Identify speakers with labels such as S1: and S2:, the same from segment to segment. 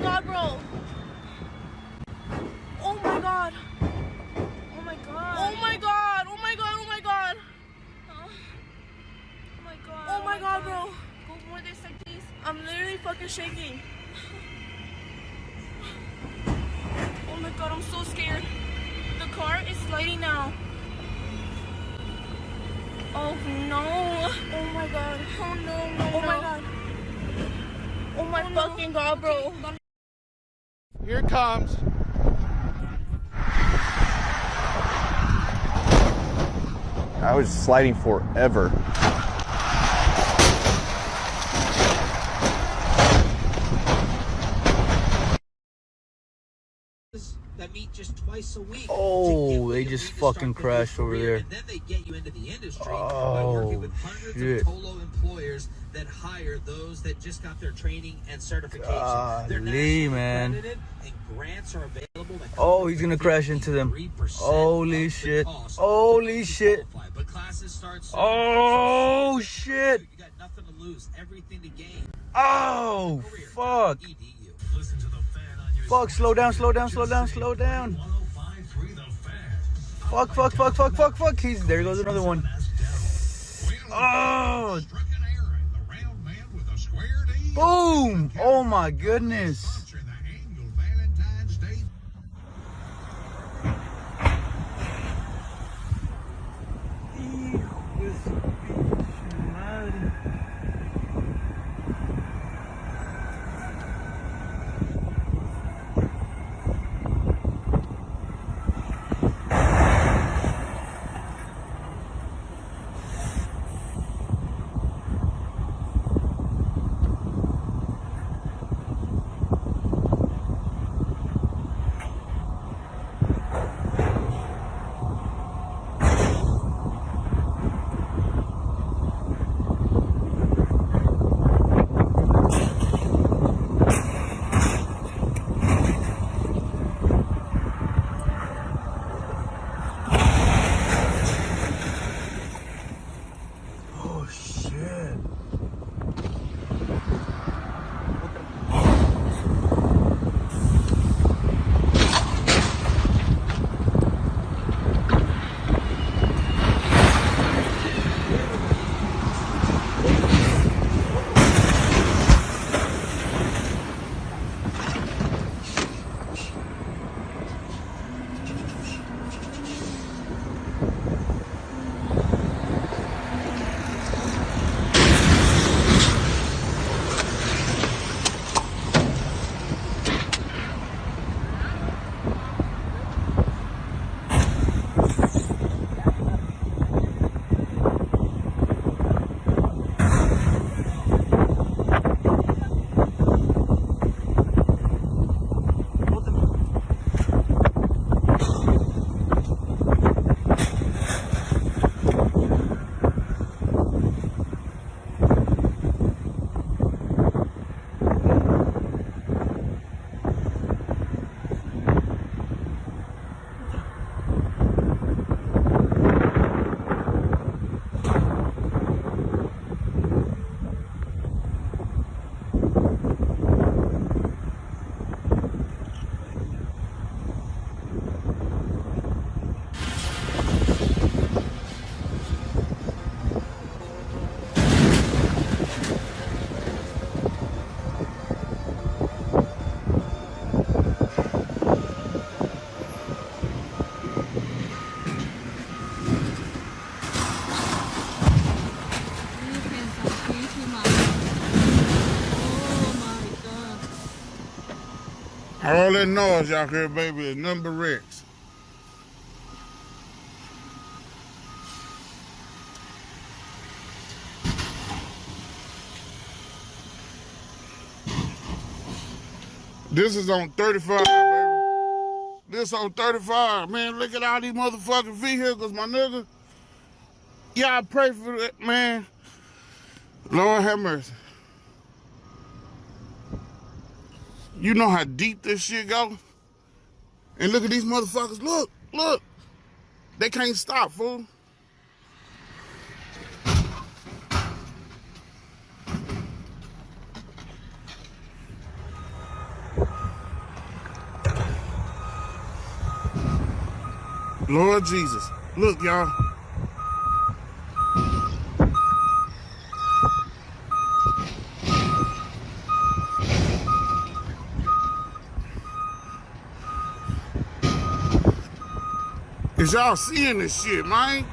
S1: fucking god, bro. Oh my god. Oh my god. Oh my god. Oh my god. Oh my god. Oh my god. Oh my god, bro. Go more this side, please. I'm literally fucking shaking. Oh my god, I'm so scared. The car is sliding now. Oh no. Oh my god. Oh no, no, oh my god. Oh my fucking god, bro.
S2: Here it comes. I was sliding forever.
S3: That meet just twice a week.
S2: Oh, they just fucking crashed over there.
S3: And then they get you into the industry by working with hundreds of Tolo employers that hire those that just got their training and certification. They're nationally accredited, and grants are available.
S2: Oh, he's gonna crash into them. Holy shit. Holy shit.
S3: But classes start soon.
S2: Oh shit.
S3: You got nothing to lose, everything to gain.
S2: Oh fuck.
S3: Listen to the fan on your
S2: Fuck, slow down, slow down, slow down, slow down. Fuck, fuck, fuck, fuck, fuck, fuck. There goes another one. Oh. Boom. Oh my goodness.
S4: All that noise out here, baby, is number wrecks. This is on 35, baby. This on 35. Man, look at all these motherfucking vehicles, my nigga. Y'all pray for that, man. Lord have mercy. You know how deep this shit go? And look at these motherfuckers. Look, look. They can't stop, fool. Lord Jesus. Look, y'all. Is y'all seeing this shit, man?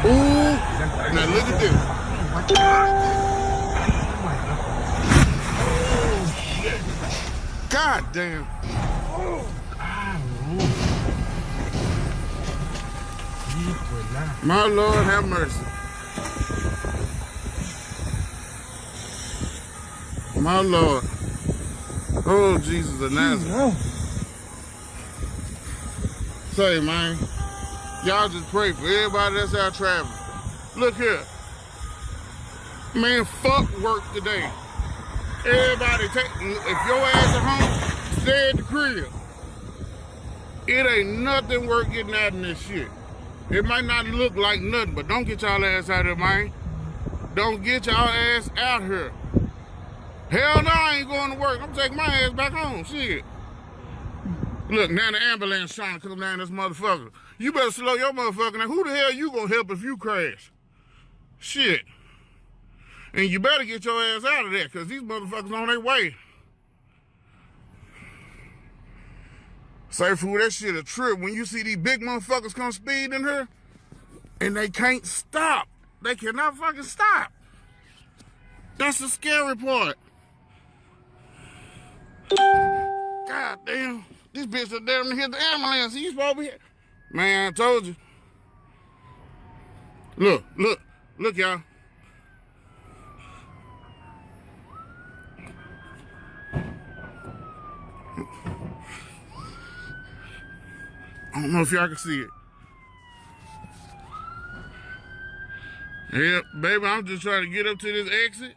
S4: Ooh, now look at this. God damn. My Lord have mercy. My Lord. Oh, Jesus of Nazareth. Say, man, y'all just pray for everybody that's out traveling. Look here. Man, fuck work today. Everybody take, if your ass at home, stay at the crib. It ain't nothing worth getting out in this shit. It might not look like nothing, but don't get y'all ass out here, man. Don't get y'all ass out here. Hell no, I ain't going to work. I'm taking my ass back home. Shit. Look, now the ambulance trying to come down this motherfucker. You better slow your motherfucker down. Who the hell you gonna help if you crash? Shit. And you better get your ass out of there, because these motherfuckers on their way. Say, fool, that shit a trip. When you see these big motherfuckers come speed in here, and they can't stop. They cannot fucking stop. That's the scary part. God damn. This bitch up there hit the ambulance. He's supposed to be here. Man, I told you. Look, y'all. I don't know if y'all can see it. Yep, baby, I'm just trying to get up to this exit.